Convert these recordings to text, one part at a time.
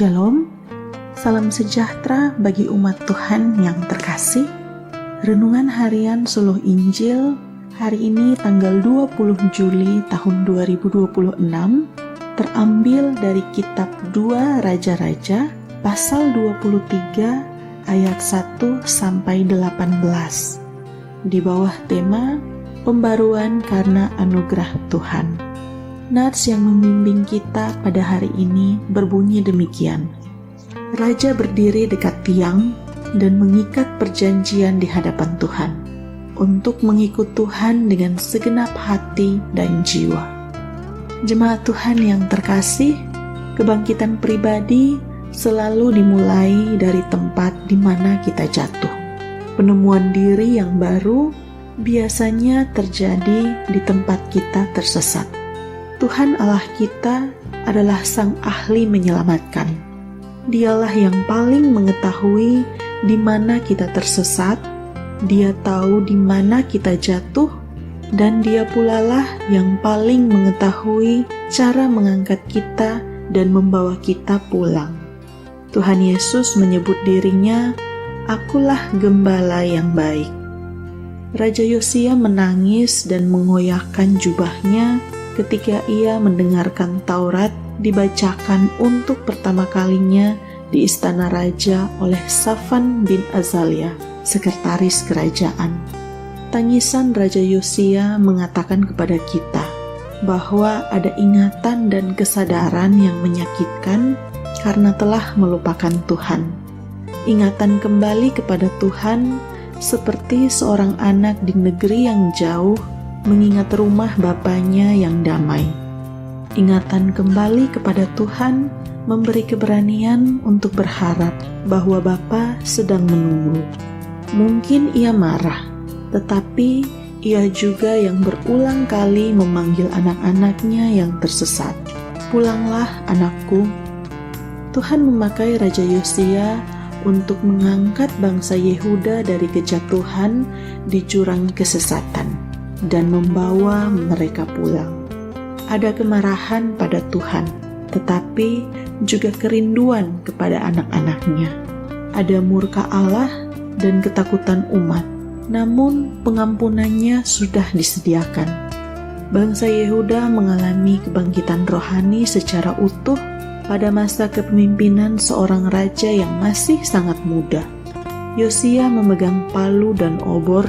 Shalom, salam sejahtera bagi umat Tuhan yang terkasih. Renungan harian Suluh Injil hari ini tanggal 20 Juli tahun 2026 terambil dari kitab 2 Raja-Raja pasal 23 ayat 1 sampai 18 di bawah tema Pembaruan karena Anugerah Tuhan. Nats yang membimbing kita pada hari ini berbunyi demikian. Raja berdiri dekat tiang dan mengikat perjanjian di hadapan Tuhan untuk mengikut Tuhan dengan segenap hati dan jiwa. Jemaat Tuhan yang terkasih, kebangkitan pribadi selalu dimulai dari tempat di mana kita jatuh. Penemuan diri yang baru biasanya terjadi di tempat kita tersesat. Tuhan Allah kita adalah Sang Ahli menyelamatkan. Dialah yang paling mengetahui di mana kita tersesat, Dia tahu di mana kita jatuh, dan Dia pula lah yang paling mengetahui cara mengangkat kita dan membawa kita pulang. Tuhan Yesus menyebut dirinya, "Akulah gembala yang baik." Raja Yosia menangis dan mengoyakkan jubahnya ketika ia mendengarkan Taurat dibacakan untuk pertama kalinya di istana raja oleh Safan bin Azalia, sekretaris kerajaan. Tangisan Raja Yosia mengatakan kepada kita bahwa ada ingatan dan kesadaran yang menyakitkan karena telah melupakan Tuhan. Ingatan kembali kepada Tuhan seperti seorang anak di negeri yang jauh mengingat rumah bapaknya yang damai. Ingatan kembali kepada Tuhan memberi keberanian untuk berharap bahwa Bapa sedang menunggu. Mungkin ia marah, tetapi ia juga yang berulang kali memanggil anak-anaknya yang tersesat. "Pulanglah, anakku." Tuhan memakai Raja Yosia untuk mengangkat bangsa Yehuda dari kejatuhan di jurang kesesatan dan membawa mereka pulang. Ada kemarahan pada Tuhan, tetapi juga kerinduan kepada anak-anaknya. Ada murka Allah dan ketakutan umat, namun pengampunannya sudah disediakan. Bangsa Yehuda mengalami kebangkitan rohani secara utuh pada masa kepemimpinan seorang raja yang masih sangat muda. Yosia memegang palu dan obor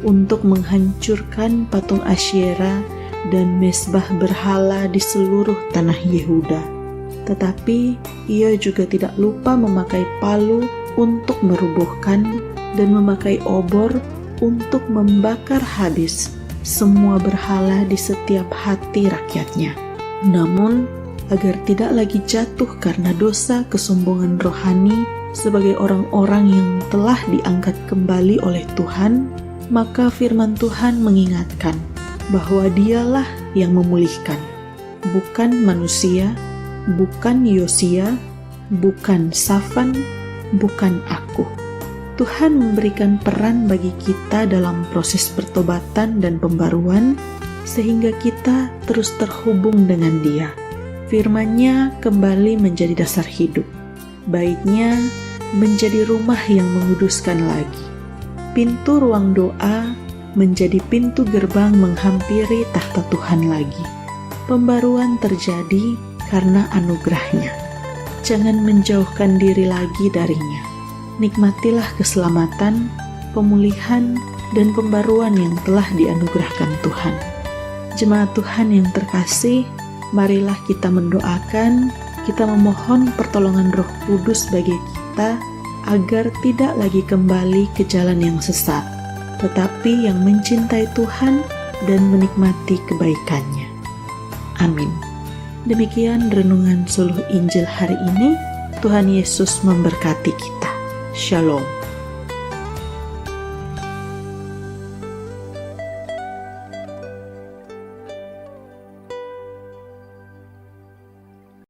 untuk menghancurkan patung Asyera dan mezbah berhala di seluruh tanah Yehuda. Tetapi ia juga tidak lupa memakai palu untuk merubuhkan dan memakai obor untuk membakar habis semua berhala di setiap hati rakyatnya. Namun, agar tidak lagi jatuh karena dosa kesombongan rohani sebagai orang-orang yang telah diangkat kembali oleh Tuhan, maka firman Tuhan mengingatkan bahwa Dialah yang memulihkan, bukan manusia, bukan Yosia, bukan Safan, bukan aku. Tuhan memberikan peran bagi kita dalam proses pertobatan dan pembaruan, sehingga kita terus terhubung dengan Dia. Firman-Nya kembali menjadi dasar hidup, baitnya menjadi rumah yang menguduskan lagi. Pintu ruang doa menjadi pintu gerbang menghampiri tahta Tuhan lagi. Pembaruan terjadi karena anugerah-Nya. Jangan menjauhkan diri lagi darinya. Nikmatilah keselamatan, pemulihan, dan pembaruan yang telah dianugerahkan Tuhan. Jemaat Tuhan yang terkasih, marilah kita mendoakan, kita memohon pertolongan Roh Kudus bagi kita agar tidak lagi kembali ke jalan yang sesat, tetapi yang mencintai Tuhan dan menikmati kebaikan-Nya. Amin. Demikian renungan Suluh Injil hari ini. Tuhan Yesus memberkati kita. Shalom.